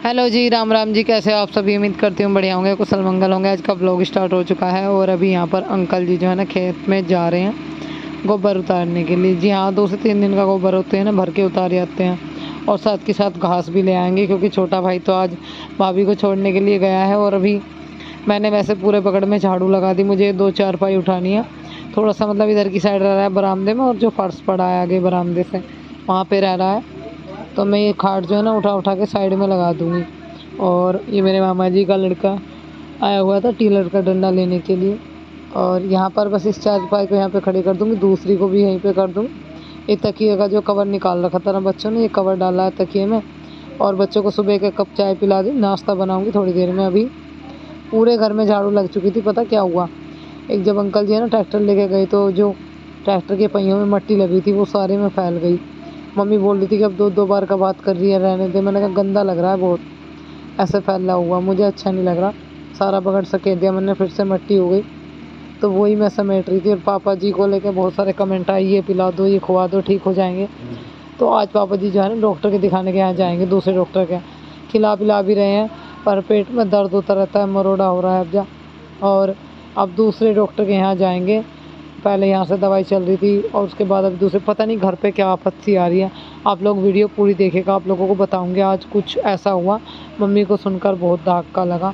Hello जी, राम राम जी। कैसे हो आप सभी? उम्मीद करती हूँ बढ़िया होंगे, कुशल मंगल होंगे। आज का ब्लॉग स्टार्ट हो चुका है और अभी यहाँ पर अंकल जी जो है ना खेत में जा रहे हैं गोबर उतारने के लिए। जी हाँ, 2 से 3 दिन का गोबर होते हैं ना, भर के उतार जाते हैं और साथ के साथ घास भी ले आएंगे क्योंकि छोटा भाई तो आज भाभी को छोड़ने के लिए गया है। और अभी मैंने वैसे पूरे पकड़ में झाड़ू लगा दी, मुझे 2-4 पाई उठानी है। थोड़ा सा मतलब इधर की साइड रह रहा है बरामदे में, और जो फर्श पड़ा है आगे बरामदे से वहाँ पे रह रहा है। तो मैं ये खाट जो है ना उठा उठा के साइड में लगा दूँगी। और ये मेरे मामा जी का लड़का आया हुआ था टीलर का डंडा लेने के लिए। और यहाँ पर बस इस चारपाई को यहाँ पे खड़ी कर दूँगी, दूसरी को भी यहीं पे कर दूँगी। ये तकिए का जो कवर निकाल रखा था ना बच्चों ने, ये कवर डाला है तकिए में। और बच्चों को सुबह के कप चाय पिला दी, नाश्ता बनाऊँगी थोड़ी देर में। अभी पूरे घर में झाड़ू लग चुकी थी। पता क्या हुआ, एक जब अंकल जी है ना ट्रैक्टर लेके गए तो जो ट्रैक्टर के पहियों में मट्टी लगी थी वो सारे में फैल गई। मम्मी बोल रही थी कि अब 2-2 बार का बात कर रही है, रहने दे। मैंने कहा गंदा लग रहा है बहुत, ऐसे फैला हुआ मुझे अच्छा नहीं लग रहा। सारा बगड़ सकेत दिया मैंने, फिर से मट्टी हो गई। तो वही मैं समेट रही थी और पापा जी को लेके बहुत सारे कमेंट आए, ये पिला दो, ये खुआ दो, ठीक हो जाएंगे। तो आज पापा जी जो है ना डॉक्टर के दिखाने के यहाँ जाएंगे, दूसरे डॉक्टर के। खिला पिला भी रहे हैं पर पेट में दर्द होता रहता है, मरोड़ा हो रहा है अब जा। और अब दूसरे डॉक्टर के यहाँ जाएंगे। पहले यहाँ से दवाई चल रही थी और उसके बाद अब दूसरे, पता नहीं घर पे क्या आपत्ति आ रही है। आप लोग वीडियो पूरी देखेगा, आप लोगों को बताऊंगे आज कुछ ऐसा हुआ। मम्मी को सुनकर बहुत धक्का लगा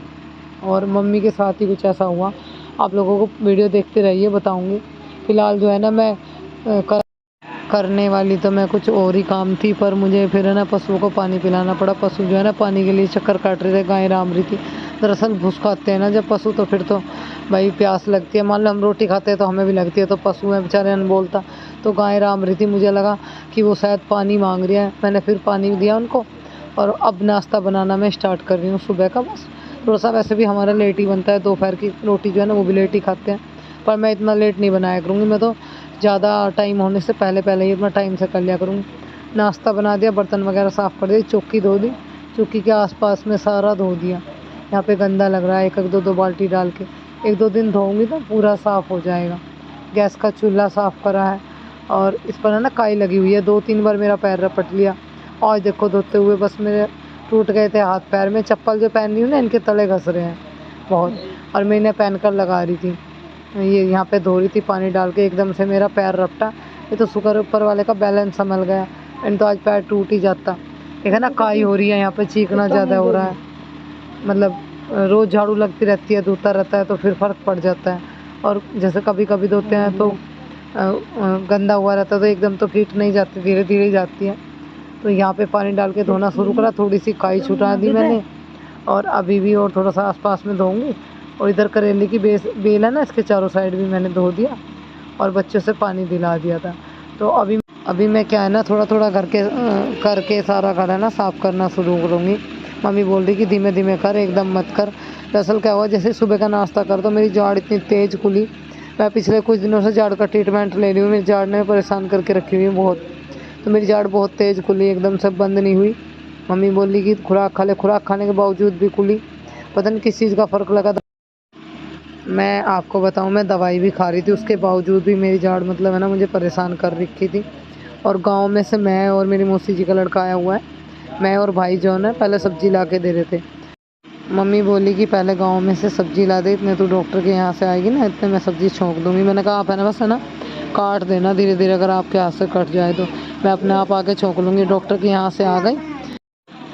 और मम्मी के साथ ही कुछ ऐसा हुआ। आप लोगों को वीडियो देखते रहिए, बताऊंगी। फिलहाल जो है ना मैं करने वाली तो मैं कुछ और ही काम थी, पर मुझे फिर है ना पशुओं को पानी पिलाना पड़ा। पशु जो है ना पानी के लिए चक्कर काट रहे थे, गाय राम रही थी। दरअसल भूस खाते हैं ना जब पशु, तो फिर तो भाई प्यास लगती है। मान लो हम रोटी खाते हैं तो हमें भी लगती है, तो पशु है बेचारे अनबोलता। तो गाय राम रही थी, मुझे लगा कि वो शायद पानी मांग रही है। मैंने फिर पानी दिया उनको और अब नाश्ता बनाना मैं स्टार्ट कर रही हूँ सुबह का। बस थोड़ा सा वैसे भी हमारा लेट ही बनता है, दोपहर की रोटी जो है ना वो भी लेट ही खाते हैं। पर मैं इतना लेट नहीं बनाया करूँगी, मैं तो ज़्यादा टाइम होने से पहले पहले ही अपना टाइम से कर लिया करूँगी। नाश्ता बना दिया, बर्तन वगैरह साफ़ कर दिए, चौकी धो दी, चौकी के आसपास में सारा धो दिया। यहाँ पे गंदा लग रहा है, एक एक दो दो बाल्टी डाल के 1-2 दिन धोऊंगी तो पूरा साफ़ हो जाएगा। गैस का चूल्हा साफ़ करा है और इस पर है ना काई लगी हुई है। 2-3 बार मेरा पैर रपट लिया। और देखो धोते हुए बस मेरे टूट गए थे हाथ पैर में। चप्पल जो पहन रही हूँ ना, इनके तले घस रहे हैं बहुत। और मैं इन्हें पहन कर लगा रही थी, ये यहाँ पे धो रही थी पानी डाल के, एकदम से मेरा पैर रपटा। ये तो शुक्र ऊपर वाले का बैलेंस संभल गया, इन तो आज पैर टूट ही जाता। एक है ना काई हो रही है यहाँ पे, चीकना ज़्यादा हो रहा है। मतलब रोज़ झाड़ू लगती रहती है, धोता रहता है तो फिर फ़र्क पड़ जाता है। और जैसे कभी कभी धोते हैं तो गंदा हुआ रहता है तो एकदम तो कीट नहीं जाती, धीरे धीरे ही जाती है। तो यहाँ पे पानी डाल के धोना शुरू करा, थोड़ी सी काई छुटा दी मैंने। और अभी भी और थोड़ा सा आसपास में धोऊंगी। और इधर करेले की बेल है ना, इसके चारों साइड भी मैंने धो दिया और बच्चों से पानी दिला दिया था। तो अभी मैं क्या है ना थोड़ा थोड़ा करके सारा घर है ना साफ़ करना शुरू करूँगी। मम्मी बोल रही कि धीमे धीमे कर, एकदम मत कर। दरअसल क्या हुआ, जैसे सुबह का नाश्ता कर तो मेरी जाड़ इतनी तेज़ खुली। मैं पिछले कुछ दिनों से जाड़ का ट्रीटमेंट ले रही हूँ, मेरी जाड़ ने परेशान करके रखी हुई है बहुत। तो मेरी जाड़ बहुत तेज़ खुली, एकदम से बंद नहीं हुई। मम्मी बोली कि खुराक खा ले, खुराक खाने के बावजूद भी खुली। पता नहीं किस चीज़ का फ़र्क लगा था। मैं आपको बताऊं, मैं दवाई भी खा रही थी, उसके बावजूद भी मेरी जाड़ मतलब है ना मुझे परेशान कर रखी थी। और गांव में से मैं और मेरी मौसी जी का लड़का आया हुआ है। मैं और भाई जो है ना पहले सब्जी ला के दे रहे थे। मम्मी बोली कि पहले गांव में से सब्जी ला दे, इतने तू डॉक्टर के यहाँ से आएगी ना, इतने मैं सब्जी छोंक दूँगी। मैंने कहा आप है ना बस है ना काट देना धीरे धीरे, अगर आपके हाथ से कट जाए तो मैं अपने आप आके छोंक लूँगी। डॉक्टर के यहाँ से आ गई,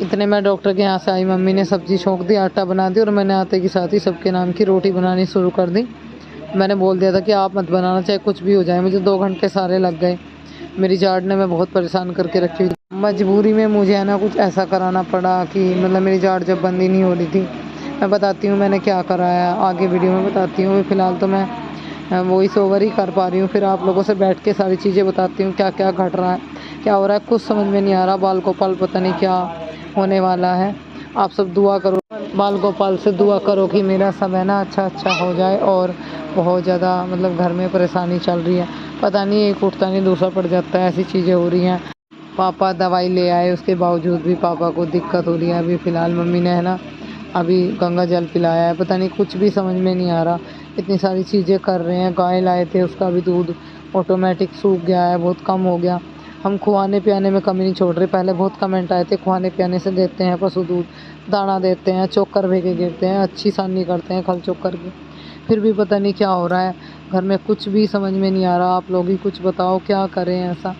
इतने में डॉक्टर के यहाँ से आई, मम्मी ने सब्जी छोंक दी, आटा बना दी और मैंने आटे के साथ ही सबके नाम की रोटी बनानी शुरू कर दी। मैंने बोल दिया था कि आप मत बनाना, चाहे कुछ भी हो जाए। मुझे 2 घंटे सारे लग गए, मेरी जाड़ ने मैं बहुत परेशान करके रखी हुई थी। मजबूरी में मुझे है ना कुछ ऐसा कराना पड़ा कि मतलब मेरी जाड़ जब बंद ही नहीं हो रही थी। मैं बताती हूँ मैंने क्या कराया, आगे वीडियो में बताती हूँ। फ़िलहाल तो मैं वॉइस ओवर ही कर पा रही हूँ, फिर आप लोगों से बैठ के सारी चीज़ें बताती हूँ क्या क्या घट रहा है, क्या हो रहा है, कुछ समझ में नहीं आ रहा। बाल गोपाल पता नहीं क्या होने वाला है। आप सब दुआ करो, बाल गोपाल से दुआ करो कि मेरा सब है ना अच्छा अच्छा हो जाए। और बहुत ज़्यादा मतलब घर में परेशानी चल रही है, पता नहीं एक उठता नहीं दूसरा पड़ जाता है, ऐसी चीज़ें हो रही हैं। पापा दवाई ले आए, उसके बावजूद भी पापा को दिक्कत हो रही है। अभी फ़िलहाल मम्मी ने है ना अभी गंगा जल पिलाया है, पता नहीं कुछ भी समझ में नहीं आ रहा। इतनी सारी चीज़ें कर रहे हैं, गाय लाए थे उसका भी दूध ऑटोमेटिक सूख गया है, बहुत कम हो गया। हम खुआने पियाने में कमी नहीं छोड़ रहे। पहले बहुत कमेंट आए थे खुआने पियाने से देते हैं पशु दूध, दाना देते हैं, चोकर भेके गिरते हैं, अच्छी सानी करते हैं खल चोकर की, फिर भी पता नहीं क्या हो रहा है घर में, कुछ भी समझ में नहीं आ रहा। आप लोग ही कुछ बताओ क्या करें ऐसा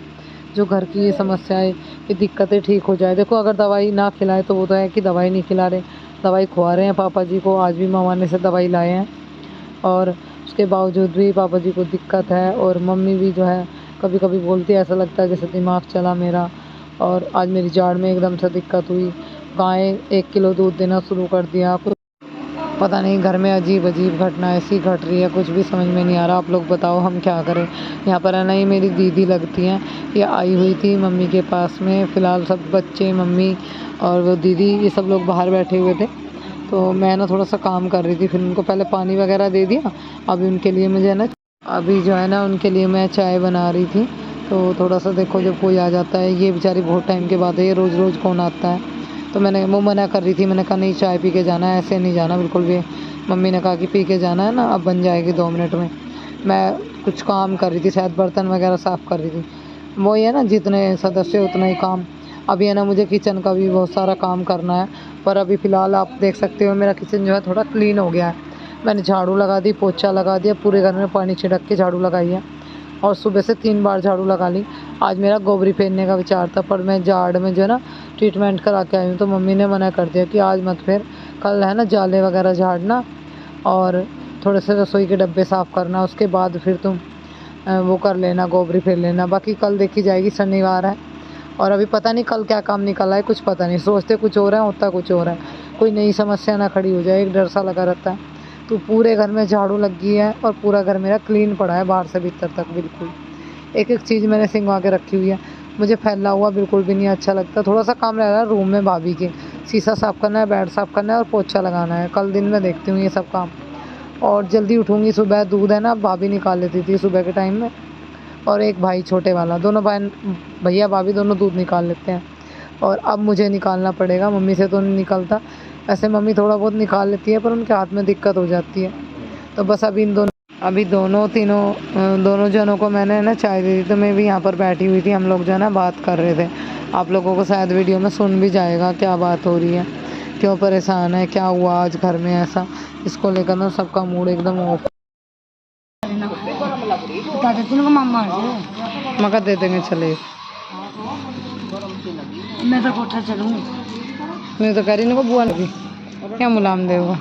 जो घर की ये समस्याएं, ये दिक्कतें ठीक हो जाए। देखो अगर दवाई ना खिलाए तो वो तो है कि दवाई नहीं खिला रहे, दवाई खुआ रहे हैं पापा जी को। आज भी ममाने से दवाई लाए हैं और उसके बावजूद भी पापा जी को दिक्कत है। और मम्मी भी जो है कभी कभी बोलती है, ऐसा लगता है जैसे दिमाग चला मेरा। और आज मेरी जाड़ में एकदम से दिक्कत हुई, गाय 1 किलो दूध देना शुरू कर दिया। कुछ पता नहीं घर में अजीब अजीब घटना ऐसी घट रही है, कुछ भी समझ में नहीं आ रहा। आप लोग बताओ हम क्या करें। यहाँ पर है ना, ये मेरी दीदी लगती हैं, ये आई हुई थी मम्मी के पास में। फ़िलहाल सब बच्चे, मम्मी और वो दीदी, ये सब लोग बाहर बैठे हुए थे। तो मैं ना थोड़ा सा काम कर रही थी, फिर उनको पहले पानी वगैरह दे दिया। अभी उनके लिए मुझे ना, अभी जो है ना उनके लिए मैं चाय बना रही थी। तो थोड़ा सा देखो, जब कोई आ जाता है, ये बेचारी बहुत टाइम के बाद है, ये रोज़ रोज़ कौन आता है। तो मैंने वो मना कर रही थी, मैंने कहा नहीं चाय पी के जाना है, ऐसे नहीं जाना बिल्कुल भी। मम्मी ने कहा कि पी के जाना है ना, अब बन जाएगी 2 मिनट में। मैं कुछ काम कर रही थी, शायद बर्तन वगैरह साफ़ कर रही थी। वही है ना, जितने सदस्य उतना ही काम। अभी है ना मुझे किचन का भी बहुत सारा काम करना है, पर अभी फ़िलहाल आप देख सकते हो मेरा किचन जो है थोड़ा क्लीन हो गया है। मैंने झाड़ू लगा दी, पोछा लगा दिया, पूरे घर में पानी छिड़क के झाड़ू लगाई है और सुबह से 3 बार झाड़ू लगा ली। आज मेरा गोबरी फेरने का विचार था, पर मैं जाड़ में जो है ना ट्रीटमेंट करा के आई हूँ, तो मम्मी ने मना कर दिया कि आज मत फेर, कल है ना जाले वगैरह झाड़ना और थोड़े से रसोई के डब्बे साफ़ करना, उसके बाद फिर तुम वो कर लेना, गोबरी फेर लेना। बाकी कल देखी जाएगी, शनिवार है और अभी पता नहीं कल क्या काम निकला है, कुछ पता नहीं। सोचते कुछ हो रहा है, होता कुछ हो रहा है। कोई नई समस्या ना खड़ी हो जाए, एक डर सा लगा रहता है। तो पूरे घर में झाड़ू लगी है और पूरा घर मेरा क्लीन पड़ा है, बाहर से भीतर तक बिल्कुल। एक एक चीज़ मैंने सिंगवा के रखी हुई है। मुझे फैला हुआ बिल्कुल भी नहीं अच्छा लगता। थोड़ा सा काम रह रहा है रूम में भाभी के, शीशा साफ़ करना है, बेड साफ़ करना है और पोछा लगाना है। कल दिन में देखती हूँ ये सब काम। और जल्दी उठूँगी, सुबह दूध है ना भाभी निकाल लेती थी सुबह के टाइम में, और एक भाई छोटे वाला, दोनों भैया भाभी दोनों दूध निकाल लेते हैं। और अब मुझे निकालना पड़ेगा, मम्मी से तो नहीं निकलता। ऐसे मम्मी थोड़ा बहुत निकाल लेती है, पर उनके हाथ में दिक्कत हो जाती है। तो बस अभी दोनों तीनों दोनों जनों को मैंने ना चाय दे दी। तो मैं भी यहाँ पर बैठी हुई थी, हम लोग जो है ना बात कर रहे थे। आप लोगों को शायद वीडियो में सुन भी जाएगा क्या बात हो रही है, क्यों परेशान है, क्या हुआ आज घर में ऐसा। इसको लेकर ना सबका मूड एकदम ऑफ। मगर दे देंगे, चले। मैं तो कोठा चलूँ, मैं तो कह रही ना बुआ लगी क्या मुलाम देगा।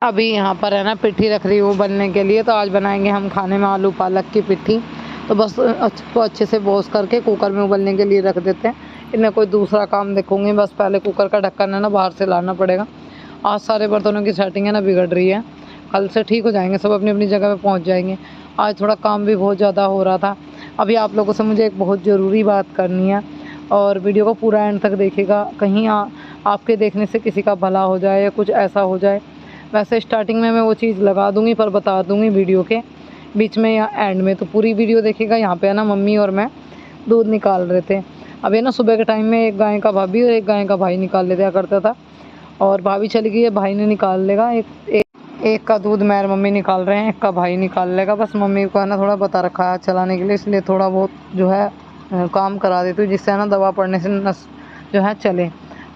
अभी यहाँ पर है ना पिट्ठी रख रही हूँ बनने के लिए। तो आज बनाएंगे हम खाने में आलू पालक की पिट्ठी। तो बस इसको अच्छे से वॉश करके कुकर में उबलने के लिए रख देते हैं। इनमें कोई दूसरा काम देखूंगी, बस पहले कुकर का ढक्कन है ना बाहर से लाना पड़ेगा। आज सारे बर्तनों की सेटिंग है ना बिगड़ रही है, कल से ठीक हो जाएंगे, सब अपनी अपनी जगह पे पहुंच जाएंगे। आज थोड़ा काम भी बहुत ज़्यादा हो रहा था। अभी आप लोगों से मुझे एक बहुत ज़रूरी बात करनी है और वीडियो को पूरा एंड तक देखिएगा, कहीं आपके देखने से किसी का भला हो जाए या कुछ ऐसा हो जाए। वैसे स्टार्टिंग में मैं वो चीज़ लगा दूँगी, पर बता दूँगी वीडियो के बीच में या एंड में, तो पूरी वीडियो देखिएगा। यहाँ पे है ना मम्मी और मैं दूध निकाल रहे थे। अब है ना सुबह के टाइम में एक गाय का भाभी और एक गाय का भाई निकाल ले दिया करता था, और भाभी चली गई है, भाई ने निकाल लेगा। एक का दूध मैं और मम्मी निकाल रहे हैं, एक का भाई निकाल लेगा। बस मम्मी को है ना थोड़ा बता रखा है चलाने के लिए, इसलिए थोड़ा बहुत जो है काम करा देती हूँ, जिससे है ना दवा पड़ने से नस जो है चले।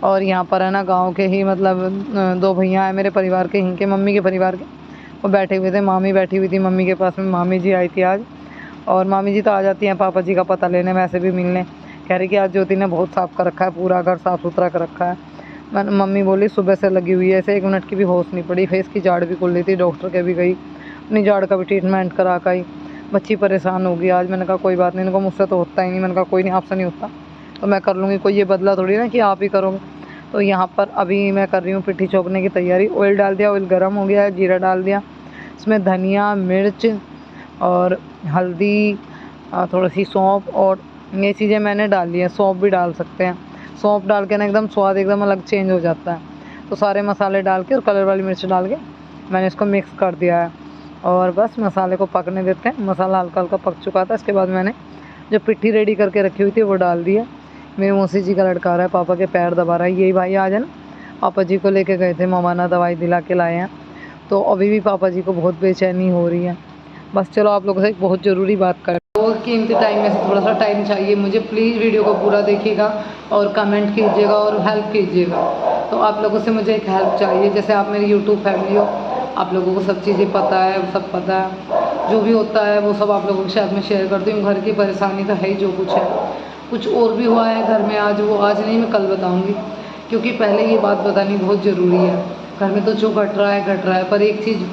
और यहाँ पर है ना गांव के ही मतलब 2 भैया हैं मेरे परिवार के, इनके मम्मी के परिवार के, वो बैठे हुए थे। मामी बैठी हुई थी मम्मी के पास में, मामी जी आई थी आज। और मामी जी तो आ जाती हैं पापा जी का पता लेने, वैसे भी मिलने। कह रही कि आज ज्योति ने बहुत साफ़ कर रखा है, पूरा घर साफ़ सुथरा कर रखा है। मम्मी बोली सुबह से लगी हुई है, ऐसे 1 मिनट की भी होश नहीं पड़ी। फेस की जाड़ भी खुल रही थी, डॉक्टर के भी गई, अपनी जाड़ का भी ट्रीटमेंट करा कर आई। बच्ची परेशान होगी आज। मैंने कहा कोई बात नहीं, इनको मुझसे तो होता ही नहीं। मैंने कहा कोई नहीं, आपसे नहीं होता तो मैं कर लूँगी, कोई ये बदला थोड़ी ना कि आप ही करोगे। तो यहाँ पर अभी मैं कर रही हूँ पिट्ठी छोकने की तैयारी। ऑयल डाल दिया, ऑयल गर्म हो गया है, जीरा डाल दिया, इसमें धनिया मिर्च और हल्दी, थोड़ी सी सौंफ, और ये चीज़ें मैंने डाल ली है। सौंफ भी डाल सकते हैं, सौंफ डाल के ना एकदम स्वाद एकदम अलग चेंज हो जाता है। तो सारे मसाले डाल के और कलर वाली मिर्च डाल के मैंने इसको मिक्स कर दिया है, और बस मसाले को पकने देते हैं। मसाला हल्का हल्का पक चुका था, इसके बाद मैंने जो पिट्ठी रेडी करके रखी हुई थी वो डाल दी है। मेरे मौसी जी का लड़का आ रहा है, पापा के पैर दबा रहा है। यही भाई आज है ना पापा जी को लेके गए थे, ममाना दवाई दिला के लाए हैं। तो अभी भी पापा जी को बहुत बेचैनी हो रही है। बस चलो आप लोगों से एक बहुत ज़रूरी बात कर, और कीमती टाइम में से थोड़ा सा टाइम चाहिए मुझे, प्लीज़ वीडियो को पूरा देखिएगा और कमेंट कीजिएगा और हेल्प कीजिएगा। तो आप लोगों से मुझे एक हेल्प चाहिए, जैसे आप मेरी यूट्यूब फैमिली हो, आप लोगों को सब चीज़ें पता है, सब पता है, जो भी होता है वो सब आप लोगों के साथ में शेयर करती हूँ। घर की परेशानी तो है ही, जो कुछ है, कुछ और भी हुआ है घर में आज, वो आज नहीं मैं कल बताऊँगी, क्योंकि पहले ये बात बतानी बहुत ज़रूरी है। घर में तो जो घट रहा है, पर एक चीज़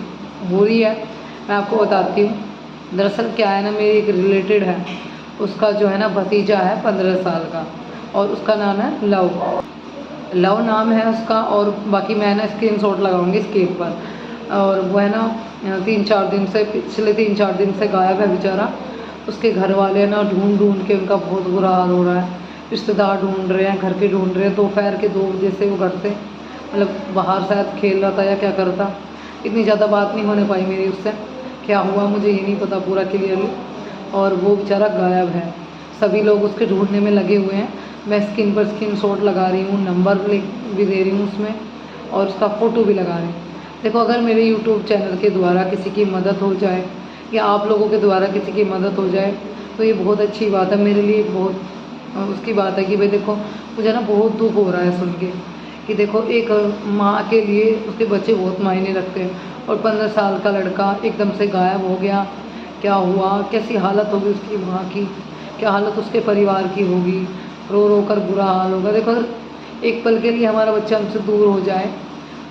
बुरी है, मैं आपको बताती हूँ। दरअसल क्या है ना, मेरी एक रिलेटेड है, उसका जो है ना भतीजा है 15 साल का, और उसका नाम है लव नाम है उसका, और बाकी मैं ना स्क्रीनशॉट लगाऊंगी स्क्रीन पर। और वो है ना पिछले 3-4 दिन से गायब है बेचारा। उसके घर वाले ना ढूंढ ढूंढ के, उनका बहुत बुरा हाल हो रहा है, रिश्तेदार ढूंढ रहे हैं, घर के ढूंढ रहे हैं। दोपहर के 2 बजे से वो घर से मतलब बाहर शायद खेल रहा था या क्या करता, इतनी ज़्यादा बात नहीं होने पाई मेरी उससे, क्या हुआ मुझे ये नहीं पता पूरा क्लियरली। और वो बेचारा गायब है, सभी लोग उसके ढूंढने में लगे हुए हैं। मैं स्क्रीन पर स्क्रीनशॉट लगा रही हूँ, नंबर भी दे रही हूँ उसमें, और उसका फ़ोटो भी लगा रही हूँ। देखो, अगर मेरे यूट्यूब चैनल के द्वारा किसी की मदद हो जाए, या आप लोगों के द्वारा किसी की मदद हो जाए, तो ये बहुत अच्छी बात है मेरे लिए। बहुत उसकी बात है कि भाई देखो, मुझे ना बहुत दुख हो रहा है सुन के कि देखो, एक माँ के लिए उसके बच्चे बहुत मायने रखते हैं, और 15 साल का लड़का एकदम से गायब हो गया। क्या हुआ, कैसी हालत होगी उसकी माँ की, क्या हालत उसके परिवार की होगी, रो रो कर बुरा हाल होगा। देखो, अगर एक पल के लिए हमारा बच्चा हमसे दूर हो जाए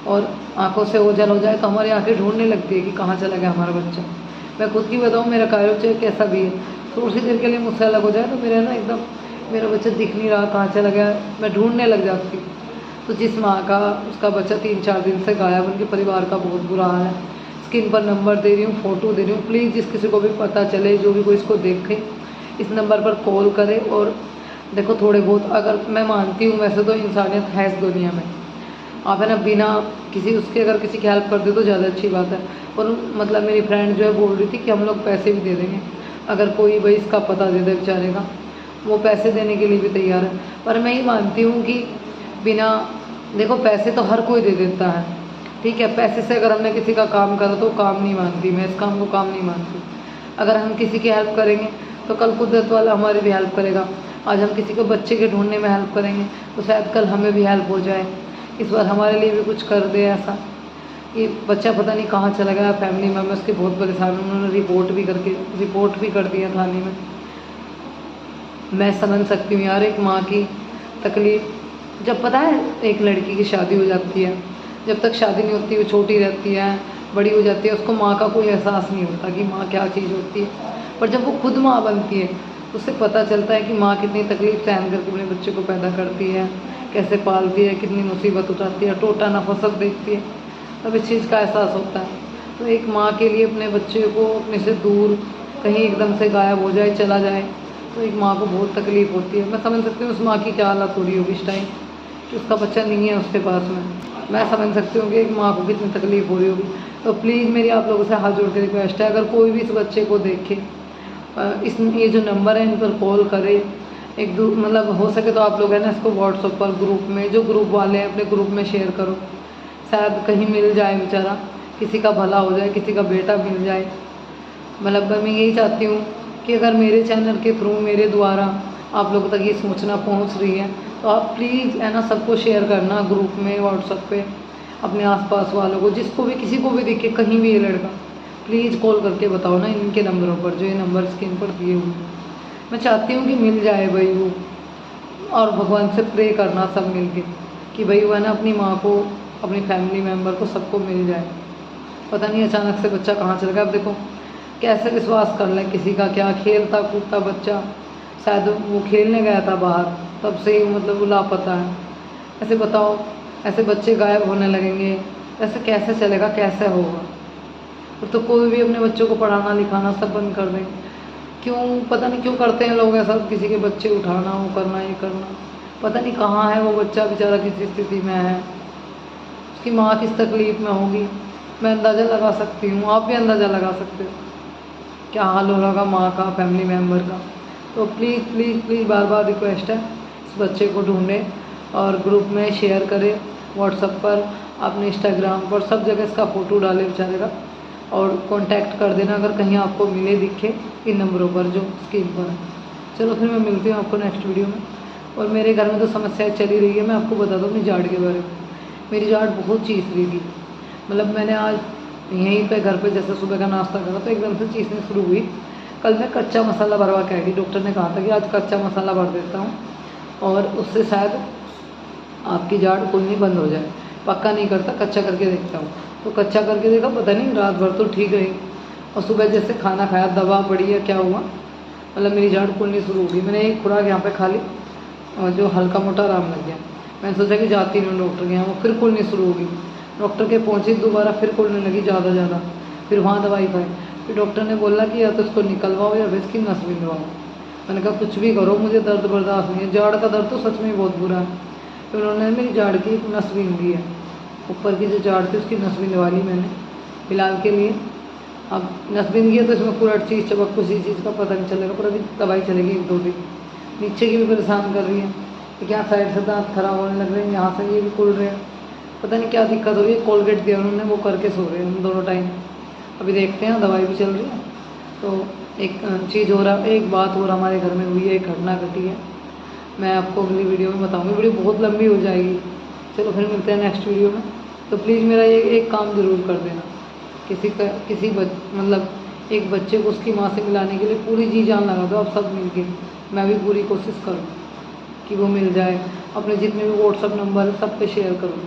और आंखों से ओझल हो जाए, तो हमारी आंखें ढूंढने लगती है कि कहाँ चला गया हमारा बच्चा। मैं खुद की बताऊँ, मेरा कार्य चाहे कैसा भी है, थोड़ी सी देर के लिए मुझसे अलग हो जाए तो मेरा ना एकदम, मेरा बच्चा दिख नहीं रहा, कहाँ चला गया, मैं ढूंढने लग जाती हूँ। तो जिस माँ का उसका बच्चा 3-4 दिन से गायब, उनके परिवार का बहुत बुरा हाल है। स्क्रीन पर नंबर दे रही हूँ, फ़ोटो दे रही हूँ, प्लीज़ जिस किसी को भी पता चले, जो भी कोई इसको देखे, इस नंबर पर कॉल करे। और देखो, थोड़े बहुत, अगर मैं मानती हूँ वैसे तो इंसानियत है इस दुनिया में, आप है ना बिना किसी उसके अगर किसी की हेल्प कर दे तो ज़्यादा अच्छी बात है। और मतलब मेरी फ्रेंड जो है बोल रही थी कि हम लोग पैसे भी दे देंगे, अगर कोई भाई इसका पता दे दे बेचारे का, वो पैसे देने के लिए भी तैयार है। पर मैं ये मानती हूँ कि बिना, देखो पैसे तो हर कोई दे देता है, ठीक है, पैसे से अगर हमने किसी का काम करा तो काम नहीं मानती मैं, इस काम को काम नहीं मानती। अगर हम किसी की हेल्प करेंगे तो कल कुदरत वाला हमारी भी हेल्प करेगा। आज हम किसी को बच्चे के ढूंढने में हेल्प करेंगे तो शायद कल हमें भी हेल्प हो जाए, इस बार हमारे लिए भी कुछ कर दे ऐसा। ये बच्चा पता नहीं कहाँ चला गया, फैमिली मेम्बर्स के बहुत परेशान, उन्होंने रिपोर्ट भी कर दिया थाने में। मैं समझ सकती हूँ यार एक माँ की तकलीफ़। जब पता है एक लड़की की शादी हो जाती है, जब तक शादी नहीं होती वो छोटी रहती है, बड़ी हो जाती है, उसको माँ का कोई एहसास नहीं होता कि माँ क्या चीज़ होती है। पर जब वो खुद माँ बनती है तो उससे पता चलता है कि माँ कितनी तकलीफ़ सहन करके अपने बच्चे को पैदा करती है, कैसे पालती है, कितनी मुसीबत उठाती है, टोटा नफसत देखती है, तब इस चीज़ का एहसास होता है। तो एक माँ के लिए अपने बच्चे को अपने से दूर कहीं एकदम से गायब हो जाए, चला जाए, तो एक माँ को बहुत तकलीफ़ होती है। मैं समझ सकती हूँ उस माँ की क्या हालत हो रही होगी इस टाइम कि उसका बच्चा नहीं है उसके पास में। मैं समझ सकती हूँ कि एक माँ को कितनी तकलीफ़ हो रही होगी। तो प्लीज़ मेरी आप लोगों से हाथ जोड़ के रिक्वेस्ट है, अगर कोई भी इस बच्चे को देखे, ये जो नंबर है इन पर कॉल करे। मतलब हो सके तो आप लोग है ना इसको व्हाट्सएप पर ग्रुप में, जो ग्रुप वाले हैं अपने ग्रुप में शेयर करो, शायद कहीं मिल जाए बेचारा, किसी का भला हो जाए, किसी का बेटा मिल जाए। मतलब मैं यही चाहती हूँ कि अगर मेरे चैनल के थ्रू, मेरे द्वारा आप लोगों तक ये सूचना पहुँच रही है तो आप प्लीज़ है ना सबको शेयर करना ग्रुप में, व्हाट्सएप पे, अपने आसपास वालों को, जिसको भी, किसी को भी दिखे कहीं भी ये लड़का, प्लीज़ कॉल करके बताओ ना इनके नंबरों पर, जो ये नंबर स्क्रीन पर दिए हुए। मैं चाहती हूँ कि मिल जाए भाई वो, और भगवान से प्रे करना सब मिल के कि भाई वो है ना अपनी माँ को, अपनी फैमिली मेम्बर को, सबको मिल जाए। पता नहीं अचानक से बच्चा कहाँ चल गया। अब देखो कैसे विश्वास कर लें किसी का, क्या खेलता कूदता बच्चा, शायद वो खेलने गया था बाहर, तब से ही मतलब वो लापता है। ऐसे बताओ, ऐसे बच्चे गायब होने लगेंगे, ऐसे कैसे चलेगा, कैसे होगा। तो कोई भी अपने बच्चों को पढ़ाना लिखाना सब बंद कर देंगे। क्यों, पता नहीं क्यों करते हैं लोग ऐसा, किसी के बच्चे उठाना, वो करना, ये करना। पता नहीं कहाँ है वो बच्चा बेचारा, किस स्थिति में है, उसकी माँ किस तकलीफ़ में होगी। मैं अंदाज़ा लगा सकती हूँ, आप भी अंदाज़ा लगा सकते हो क्या हाल हो रहा होगा माँ का, फैमिली मेम्बर का। तो please please please bar bar request है, इस बच्चे को ढूंढें और ग्रुप में शेयर करें, व्हाट्सएप पर, अपने इंस्टाग्राम पर, सब जगह इसका फ़ोटो डालें बेचारे का, और कांटेक्ट कर देना अगर कहीं आपको मिले दिखे इन नंबरों पर जो स्क्रीन पर है। चलो फिर मैं मिलती हूँ आपको नेक्स्ट वीडियो में। और मेरे घर में तो समस्याएं चली रही है। मैं आपको बता दूँ अपनी जाड़ के बारे में। मेरी जाड़ बहुत चीस रही थी, मतलब मैंने आज यहीं पे घर पे जैसे सुबह का नाश्ता करा तो एकदम से चीसनी शुरू हुई। कल मैं कच्चा मसाला भरवा के आई थी, डॉक्टर ने कहा था कि आज कच्चा मसाला भर देता हूँ और उससे शायद आपकी जाड़ खुलनी बंद हो जाए। पक्का नहीं करता, कच्चा करके देखता हूँ। तो कच्चा करके देखा, पता नहीं रात भर तो ठीक रही और सुबह जैसे खाना खाया दवा पड़ी या क्या हुआ, मतलब मेरी जाड़ खुलनी शुरू हो गई। मैंने एक खुराक यहाँ पे खा ली और जो हल्का मोटा आराम लग गया। मैंने सोचा कि जाती नहीं डॉक्टर के यहाँ, वो फिर खुलनी शुरू हो गई। डॉक्टर के पहुँची दोबारा फिर खुलने लगी ज़्यादा। फिर वहाँ दवाई खाई। फिर डॉक्टर ने बोला कि या तो इसको निकलवाओ या फिर इसकी नस बिंदवाओ। मैंने कहा कुछ भी करो, मुझे दर्द बर्दाश्त नहीं है। जाड़ का दर्द तो सच में बहुत बुरा है। फिर उन्होंने मेरी जाड़ की एक नस बीन दी है, ऊपर की जो जाड़ थी उसकी नस बिंदवा ली मैंने फिलहाल के लिए। अब नस बिंद गया तो इसमें पूरा चीज़ चबक किसी चीज़ का पता नहीं चलेगा, पर अभी दवाई चलेगी 1-2 दिन। नीचे की भी परेशान कर रही है कि क्या साइड से दांत खराब होने लग रहे हैं, यहाँ से ये भी खुल रहे हैं, पता नहीं क्या दिक्कत हो रही है। कोलगेट दिया उन्होंने, वो करके सो रहे हैं हम दोनों टाइम। अभी देखते हैं, दवाई भी चल रही है। तो एक चीज़ हो रहा, एक बात और हमारे घर में हुई है, एक घटना घटी है, मैं आपको अगली वीडियो में बताऊंगी। वीडियो बहुत लंबी हो जाएगी। चलो फिर मिलते हैं नेक्स्ट वीडियो में। तो प्लीज़ मेरा ये एक काम ज़रूर कर देना, मतलब एक बच्चे को उसकी माँ से मिलाने के लिए पूरी जी जान लगा दो आप सब मिलके। मैं भी पूरी कोशिश करूँ कि वो मिल जाए। अपने जितने भी व्हाट्सअप नंबर है सब पे शेयर करूँ।